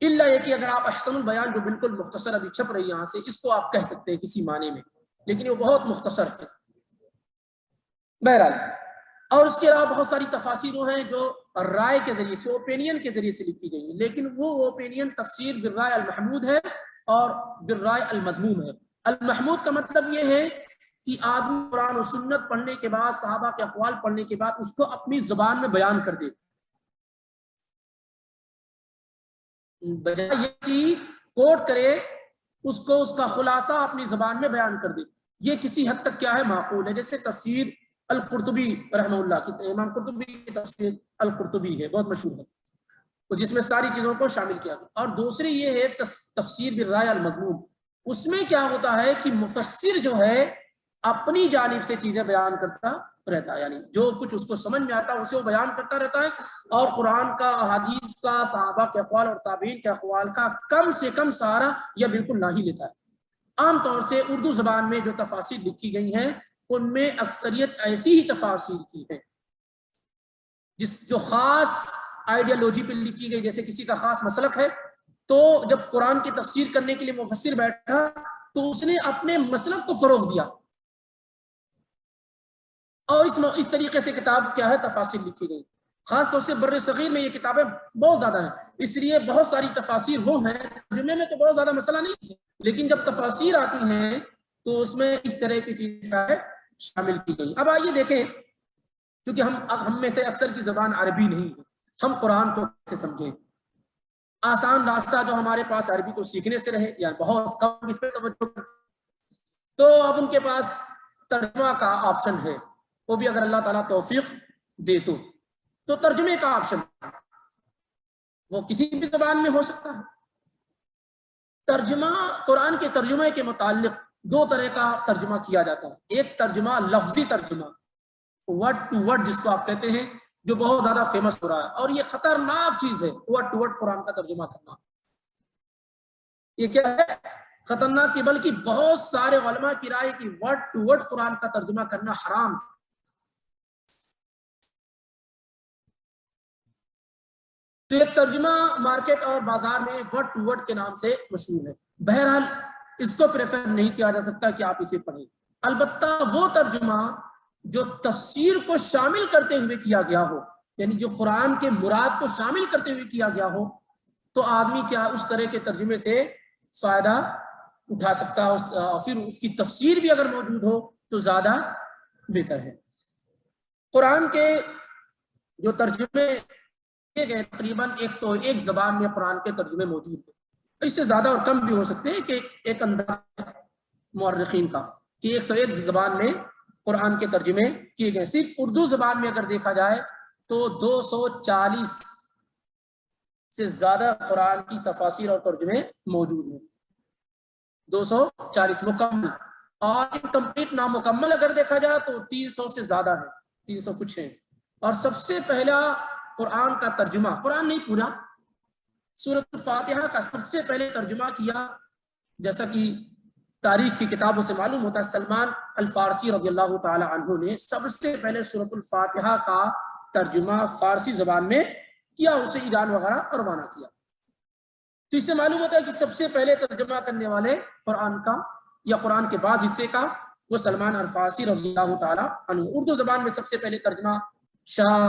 الا یہ کہ اگر آپ احسن البیان جو بالکل مختصر ابھی چھپ رہی ہے یہاں سے، اس کو آپ کہہ سکتے ہیں کسی معنی میں، لیکن وہ بہت مختصر ہے. بہرحال اور اس کے علاوہ بہت ساری تفاسیر ہیں جو رائے کے ذریعے سے، اوپینین کے ذریعے سے لکھی گئی ہیں، لیکن وہ اوپینین تفسیر بالرائے المحمود ہے اور بالرائے المذموم ہے. المحمود کا مطلب یہ ہے کہ آدمی قرآن و سنت پڑھنے کے بعد، صحابہ کے اقوال پڑھنے کے بعد اس کو اپنی زبان میں بیان کر دے، بجائے یہ کہ کوٹ کرے اس کو، اس کا خلاصہ اپنی زبان میں بیان کر دے. یہ کسی حد تک کیا ہے؟ معقول ہے. جیسے تفسیر القرطبی رحمہ اللہ کی، امام قرطبی کی تفسیر القرطبی ہے، بہت مشہور ہے، جس میں ساری چیزوں کو شامل کیا گیا. اور دوسری یہ ہے تفسیر بالرائے المذموم. اس میں کیا ہوتا ہے کہ مفسر جو ہے اپنی جانب سے چیزیں بیان کرتا رہتا ہے، یعنی جو کچھ اس کو سمجھ میں آتا ہے اسے وہ بیان کرتا رہتا ہے، اور قرآن کا، احادیث کا، صحابہ کے اقوال اور تابعین کے اقوال کا کم سے کم سہارا یا بالکل نہ ہی لیتا ہے. عام طور سے اردو زبان میں جو تفاسیر لکھی گئی ہیں ان میں اکثریت ایسی ہی تفاسیر کی ہے جو خاص آئیڈیالوجی پہ لکھی گئی. جیسے کسی کا خاص مسلک ہے تو جب قرآن کی تفسیر کرنے کے لیے مفسر بیٹھا تو اس نے اپنے مسلک کو فروغ دیا، اور اس طریقے سے کتاب کیا ہے؟ تفاسیر لکھی گئی. خاص طور سے بر صغیر میں یہ کتابیں بہت زیادہ ہیں، اس لیے بہت ساری تفاسیر وہ ہیں. ترجمے میں تو بہت زیادہ مسئلہ نہیں ہے، لیکن جب تفاسیر آتی ہیں تو اس میں اس طرح کی چیزیں شامل کی گئی. اب آئیے دیکھیں، کیونکہ ہم میں سے اکثر کی زبان عربی نہیں ہے، ہم قرآن کو کیسے سمجھیں؟ آسان راستہ جو ہمارے پاس عربی کو سیکھنے سے رہے، یا بہت کم اس پہ توجہ، تو اب ان کے پاس ترجمہ کا آپشن ہے، وہ بھی اگر اللہ تعالیٰ توفیق دے تو ترجمے کا آپشن وہ کسی بھی زبان میں ہو سکتا ہے. ترجمہ قرآن کے ترجمے کے متعلق دو طرح کا ترجمہ کیا جاتا ہے. ایک ترجمہ لفظی ترجمہ ورڈ ٹو ورڈ جس کو آپ کہتے ہیں، جو بہت زیادہ فیمس ہو رہا ہے، اور یہ خطرناک چیز ہے ورڈ ٹو ورڈ قرآن کا ترجمہ کرنا. یہ کیا ہے؟ خطرناک کی، بلکہ بہت سارے علماء کی رائے کی ورڈ ٹو ورڈ قرآن کا ترجمہ کرنا حرام. تو ایک ترجمہ مارکیٹ اور بازار میں ورڈ ٹو ورڈ کے نام سے مشہور ہے. بہرحال اس کو پریفر نہیں کیا جا سکتا کہ آپ اسے پڑھیں. البتہ وہ ترجمہ جو تفسیر کو شامل کرتے ہوئے کیا گیا ہو، یعنی جو قرآن کے مراد کو شامل کرتے ہوئے کیا گیا ہو، تو آدمی کیا اس طرح کے ترجمے سے فائدہ اٹھا سکتا ہے، اور پھر اس کی تفسیر بھی اگر موجود ہو تو زیادہ بہتر ہے. قرآن کے جو ترجمے کیے گئے تقریباً 101 زبان میں قرآن کے ترجمے موجود ہیں. اس سے زیادہ اور کم بھی ہو سکتے ہیں کہ ایک انداز مورخین کا کہ 101 زبان میں قرآن کے ترجمے کیے گئے. صرف اردو زبان میں اگر دیکھا جائے تو 240 سے زیادہ قرآن کی تفاسیر اور ترجمے موجود ہیں. 240 مکمل، اور انکمپلیٹ نامکمل اگر دیکھا جائے تو 300 سے زیادہ ہے، 300 کچھ ہے. اور سب سے پہلا قرآن کا ترجمہ، قرآن نہیں پورا، سورۃ الفاتحہ کا سب سے پہلے ترجمہ کیا، جیسا کہ تاریخ کی کتابوں سے معلوم ہوتا ہے، سلمان الفارسی رضی اللہ تعالی عنہ نے سب سے پہلے سورۃ الفاتحہ کا ترجمہ فارسی زبان میں کیا، اسے ایران وغیرہ روانہ کیا. تو اس سے معلوم ہوتا ہے کہ سب سے پہلے ترجمہ کرنے والے قرآن کا یا قرآن کے بعض حصے کا وہ سلمان الفارسی رضی اللہ تعالی عنہ. اردو زبان میں سب سے پہلے ترجمہ شاہ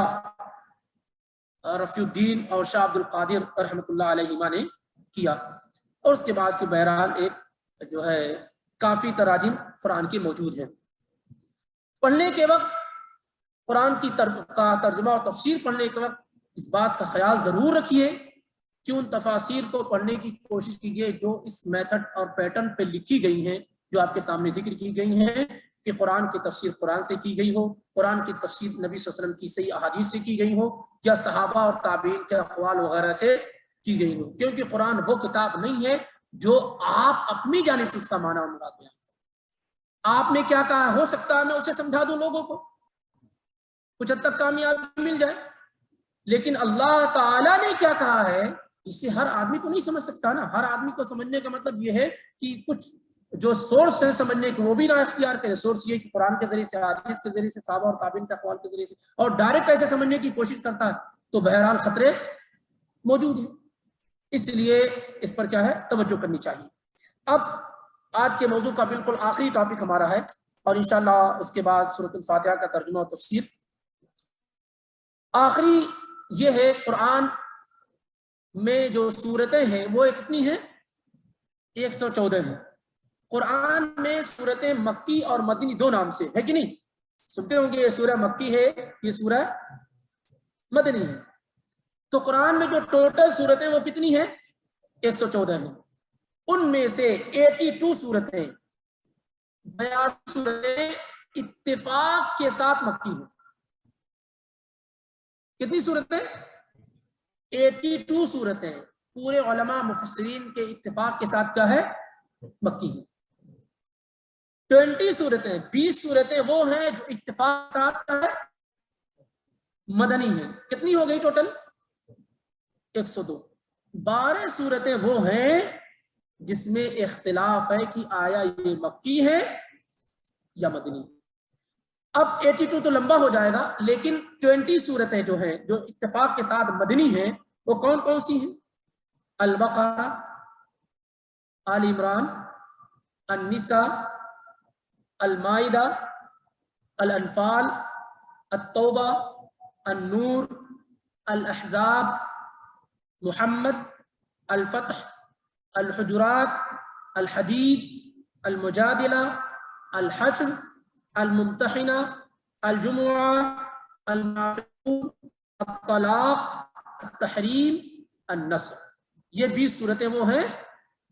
رفیع الدین اور شاہ عبد القادر رحمۃ اللہ علیہما نے کیا، اور اس کے بعد پھر بہرحال ایک جو ہے کافی تراجم قرآن کی موجود ہیں. پڑھنے کے وقت قرآن کی ترجمہ اور تفسیر پڑھنے کے وقت اس بات کا خیال ضرور رکھیے کہ ان تفاسیر کو پڑھنے کی کوشش کیجیے جو اس میتھڈ اور پیٹرن پہ لکھی گئی ہیں، جو آپ کے سامنے ذکر کی گئی ہیں، کہ قرآن کی تفسیر قرآن سے کی گئی ہو، قرآن کی تفسیر نبی صلی اللہ علیہ وسلم کی صحیح احادیث سے کی گئی ہو، یا صحابہ اور تابعین کے اقوال وغیرہ سے کی گئی ہو. کیونکہ قرآن وہ کتاب نہیں ہے جو آپ اپنی جانب سے اس کا معنی اور مراد بیان. آپ نے کیا کہا، ہو سکتا ہے میں اسے سمجھا دوں لوگوں کو، کچھ حد تک کامیابی مل جائے، لیکن اللہ تعالیٰ نے کیا کہا ہے اسے ہر آدمی تو نہیں سمجھ سکتا نا. ہر آدمی کو سمجھنے کا مطلب یہ ہے کہ کچھ جو سورس ہے سمجھنے کے وہ بھی نہ اختیار کرے. سورس یہ کہ قرآن کے ذریعے سے، حدیث کے ذریعے سے، صحابہ اور تابعین کے اقوال کے ذریعے سے، اور ڈائریکٹ ایسے سمجھنے کی کوشش کرتا ہے تو بہرحال خطرے موجود ہیں. اس لیے اس پر کیا ہے توجہ کرنی چاہیے. اب آج کے موضوع کا بالکل آخری ٹاپک ہمارا ہے، اور انشاءاللہ اس کے بعد سورۃ الفاتحہ کا ترجمہ اور تفسیر. آخری یہ ہے قرآن میں جو صورتیں ہیں وہ کتنی ہیں؟ 114 ہیں. قرآن میں صورتیں مکی اور مدنی دو نام سے ہے کہ نہیں؟ سنتے ہوں گے یہ سورہ مکی ہے، یہ سورہ مدنی ہے. تو قرآن میں جو ٹوٹل صورتیں وہ کتنی ہیں؟ 114 ہیں. ان میں سے 82 صورتیں 82 صورتیں اتفاق کے ساتھ مکی ہیں. کتنی صورتیں؟ 82 صورتیں پورے علماء مفسرین کے اتفاق کے ساتھ کیا ہے؟ مکی ہیں. 20 صورتیں 20 صورتیں وہ ہیں جو اتفاق کے ساتھ کیا ہے؟ مدنی ہیں. کتنی ہو گئی ٹوٹل؟ 102. 12 صورتیں وہ ہیں جس میں اختلاف ہے کہ آیا یہ مکی ہے یا مدنی. اب 82 تو لمبا ہو جائے گا، لیکن 20 صورتیں جو ہیں جو اتفاق کے ساتھ مدنی ہیں وہ کون کون سی ہیں؟ البقرہ، آل عمران، النساء، المائدہ، الانفال، التوبہ، النور، الاحزاب، محمد، الفتح، الحجرات، الحدید، المجادلہ، الحشر، الممتحنہ، الجمعہ، المنافقون، الطلاق، التحریم، النصر. یہ 20 صورتیں وہ ہیں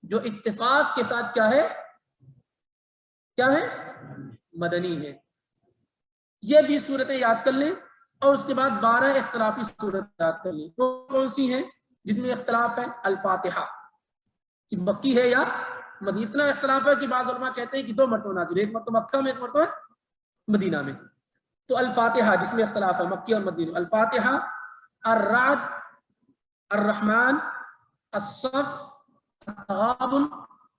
جو اتفاق کے ساتھ کیا ہے مدنی ہے. یہ 20 صورتیں یاد کر لیں، اور اس کے بعد 12 اختلافی صورتیں یاد کر لیں. وہ کون سی ہیں جس میں اختلاف ہے؟ الفاتحہ کہ مکی ہے یا مدنی. اتنا اختلاف ہے کہ بعض علماء کہتے ہیں کہ 2 مرتبہ نازل، ایک مرتبہ مکہ میں، ایک مرتبہ مدینہ میں. تو الفاتحہ جس میں اختلاف ہے مکی اور مدنی میں، الفاتحہ، الرعد، الرحمن، الصف، التغابن،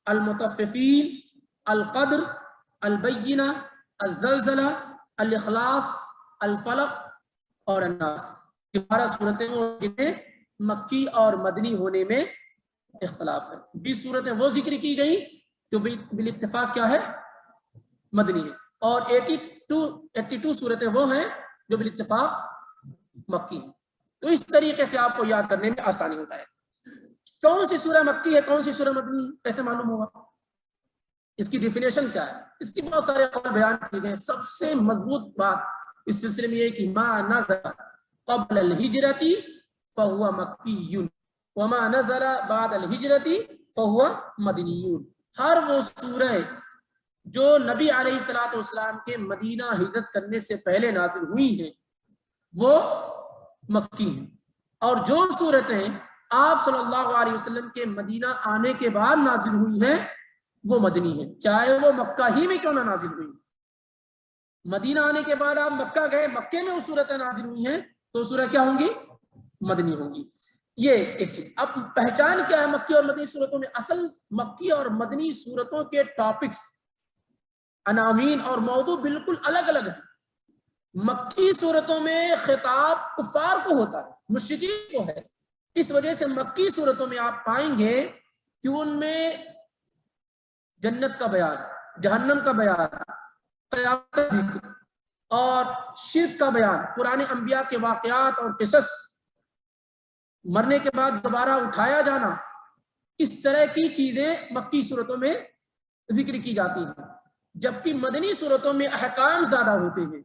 المطففین، القدر، البینہ، الزلزلہ، الاخلاص، الفلق اور الناس. 12 صورتیں جن میں مکی اور مدنی ہونے میں اختلاف ہے. 20 صورتیں وہ ذکر کی گئی جو بالاتفاق کیا ہے؟ مدنی ہے. اور 82 صورتیں وہ ہیں جو بالاتفاق مکی ہیں. تو اس طریقے سے آپ کو یاد کرنے میں آسانی ہوتا ہے. کون سی سورہ مکی ہے، کون سی سورہ مدنی ہے، کیسے معلوم ہوگا؟ اس کی ڈیفینیشن کیا ہے؟ اس کی بہت سارے قول بیان کیے گئے. سب سے مضبوط بات اس سلسلے میں یہ کہ ما نزل قبل الہجرت فہو مکی وما نزل بعد الہجرت فہو مدنی. ہر وہ سورہ جو نبی علیہ الصلوۃ والسلام کے مدینہ ہجرت کرنے سے پہلے نازل ہوئی ہیں وہ مکی ہیں، اور جو صورتیں آپ صلی اللہ علیہ وسلم کے مدینہ آنے کے بعد نازل ہوئی ہیں وہ مدنی ہیں، چاہے وہ مکہ ہی میں کیوں نہ نازل ہوئی. مدینہ آنے کے بعد آپ مکہ گئے، مکے میں وہ صورتیں نازل ہوئی ہیں تو سورہ کیا ہوں گی؟ مدنی ہوں گی. یہ ایک چیز. اب پہچان کیا ہے مکی اور مدنی صورتوں میں؟ اصل مکی اور مدنی صورتوں کے ٹاپکس، عناوین اور موضوع بالکل الگ الگ ہیں. مکی صورتوں میں خطاب کفار کو ہوتا ہے، مشرکین کو ہے. اس وجہ سے مکی صورتوں میں آپ پائیں گے کہ ان میں جنت کا بیان، جہنم کا بیان، قیامت کا ذکر اور شرک کا بیان، پرانے انبیاء کے واقعات اور قصص، مرنے کے بعد دوبارہ اٹھایا جانا، اس طرح کی چیزیں مکی صورتوں میں ذکر کی جاتی ہیں. جبکہ مدنی صورتوں میں احکام زیادہ ہوتے ہیں.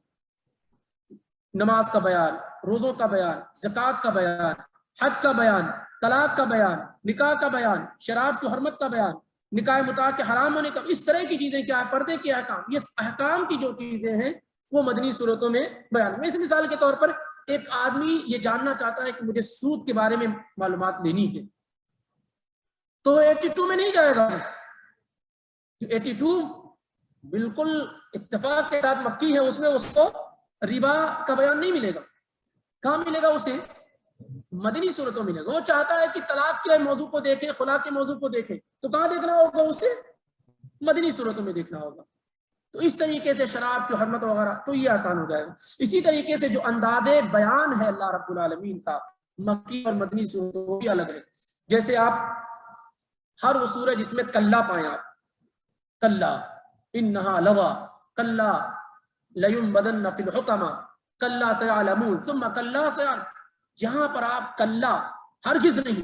نماز کا بیان، روزوں کا بیان، زکوٰۃ کا بیان، حج کا بیان، طلاق کا بیان، نکاح کا بیان، شراب کی حرمت کا بیان، نکاح مطاع کے حرام ہونے کا، اس طرح کی چیزیں کیا ہے؟ پردے کے احکام. یہ احکام کی جو چیزیں ہیں وہ مدنی صورتوں میں بیان. اس مثال کے طور پر ایک آدمی یہ جاننا چاہتا ہے کہ مجھے سود کے بارے میں معلومات لینی ہے تو 82 میں نہیں جائے گا. 82 بالکل اتفاق کے ساتھ مکی ہے، اس میں اس کو ربا کا بیان نہیں ملے گا. کہاں ملے گا؟ اسے مدنی صورتوں ملے گا. وہ چاہتا ہے کہ طلاق کے موضوع کو دیکھے، خلا کے موضوع کو دیکھے تو کہاں دیکھنا ہوگا؟ اسے مدنی صورتوں میں دیکھنا ہوگا. تو اس طریقے سے شراب کی حرمت وغیرہ تو یہ آسان ہو جائے گا. اسی طریقے سے جو انداز بیان ہے اللہ رب العالمین کا مکی اور مدنی صورتوں وہ بھی الگ ہے. جیسے آپ ہر وہ سورہ جس میں کلا پائیں، آپ کلا انہا لوا، کلا لیمبدن فی الحطمہ، کلا سیعلمون ثم کلا سیعلمون، جہاں پر آپ کلا ہرگز نہیں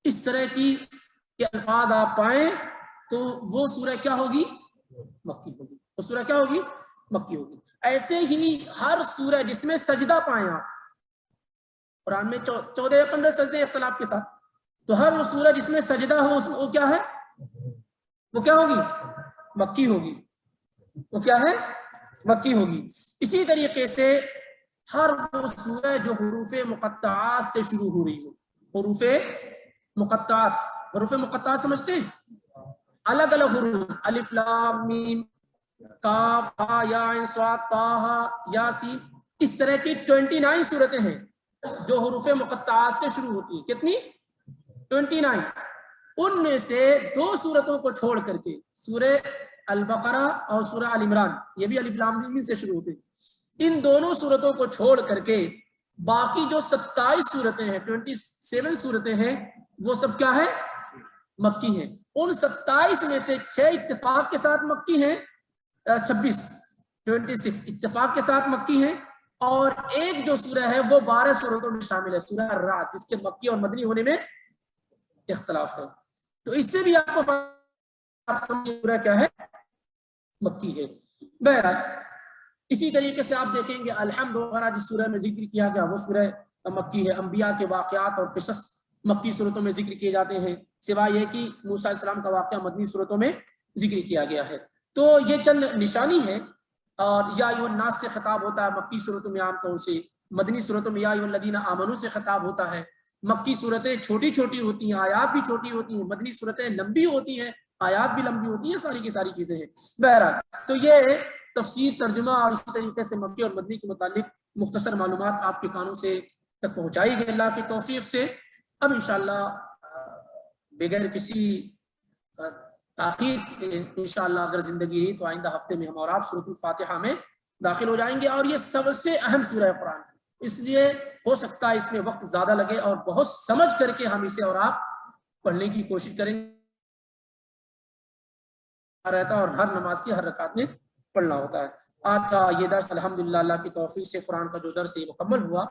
اس طرح کی الفاظ آپ پائیں تو وہ سورہ کیا ہوگی؟ مکی ہوگی. وہ سورہ کیا ہوگی؟ مکی ہوگی. ایسے ہی ہر سورہ جس میں سجدہ پائیں آپ، قرآن میں 14 یا 15 سجدے اختلاف کے ساتھ، تو ہر وہ سورہ جس میں سجدہ ہو وہ کیا ہے؟ وہ کیا ہوگی؟ مکی ہوگی. وہ کیا ہے؟ مکی ہوگی. اسی طریقے سے ہر وہ سورہ جو حروف مقطعات سے شروع ہو رہی ہو، حروف مقطعات، حروف مقطعات سمجھتے ہیں؟ الگ الگ حروف، الف لام میم کاف ہا یا عین صاد طٰ یاسین، اس طرح کی 29 صورتیں ہیں جو حروف مقطعات سے شروع ہوتی ہیں. کتنی؟ 29. ان میں سے 2 صورتوں کو چھوڑ کر کے سورہ البقرہ اور سورہ آل عمران، یہ بھی الف لام میم سے شروع ہوتے ہیں، ان دونوں صورتوں کو چھوڑ کر کے باقی جو 27 صورتیں ہیں، 27 صورتیں ہیں، وہ سب کیا ہے؟ مکی ہیں. ان 27 میں سے 6 اتفاق کے ساتھ مکی ہیں، 26 اتفاق کے ساتھ مکی ہیں، اور ایک جو سورہ ہے وہ 12 صورتوں میں شامل ہے، سورہ الرعد، جس کے مکی اور مدنی ہونے میں اختلاف ہے. تو اس سے بھی آپ کو سورہ کیا ہے؟ مکی ہے. بہرحال اسی طریقے سے آپ دیکھیں گے الحمد وغیرہ جس سورہ میں ذکر کیا گیا وہ سورہ مکی ہے. انبیاء کے واقعات اور قصص مکی صورتوں میں ذکر کیے جاتے ہیں، سوائے یہ کہ موسیٰ علیہ السلام کا واقعہ مدنی صورتوں میں ذکر کیا گیا ہے. تو یہ چند نشانی ہے. اور یا ایھا الناس سے خطاب ہوتا ہے مکی صورتوں میں عام طور سے، مدنی صورتوں میں یا ایھا الذین آمنوا سے خطاب ہوتا ہے. مکی صورتیں چھوٹی چھوٹی ہوتی ہیں، آیات بھی چھوٹی ہوتی ہیں، مدنی صورتیں لمبی ہوتی ہیں، آیات بھی لمبی ہوتی ہیں، ساری کی ساری چیزیں ہیں۔ بہرحال تو یہ تفسیر، ترجمہ اور اسی طریقے سے مکی اور مدنی کے متعلق مختصر معلومات آپ کے کانوں سے تک پہنچائی گئی اللہ کی توفیق سے۔ اب انشاءاللہ بغیر کسی تاخیر انشاءاللہ اگر زندگی رہی تو آئندہ ہفتے میں ہم اور آپ سورۃ الفاتحہ میں داخل ہو جائیں گے، اور یہ سب سے اہم سورہ قرآن ہے، اس لیے ہو سکتا ہے اس میں وقت زیادہ لگے اور بہت سمجھ کر کے ہم اسے اور آپ پڑھنے کی کوشش کریں گے رہتا ہے، اور ہر نماز کی ہر رکعت میں پڑھنا ہوتا ہے۔ آج کا یہ درس الحمدللہ اللہ کی توفیق سے قرآن کا جو درس ہے مکمل ہوا۔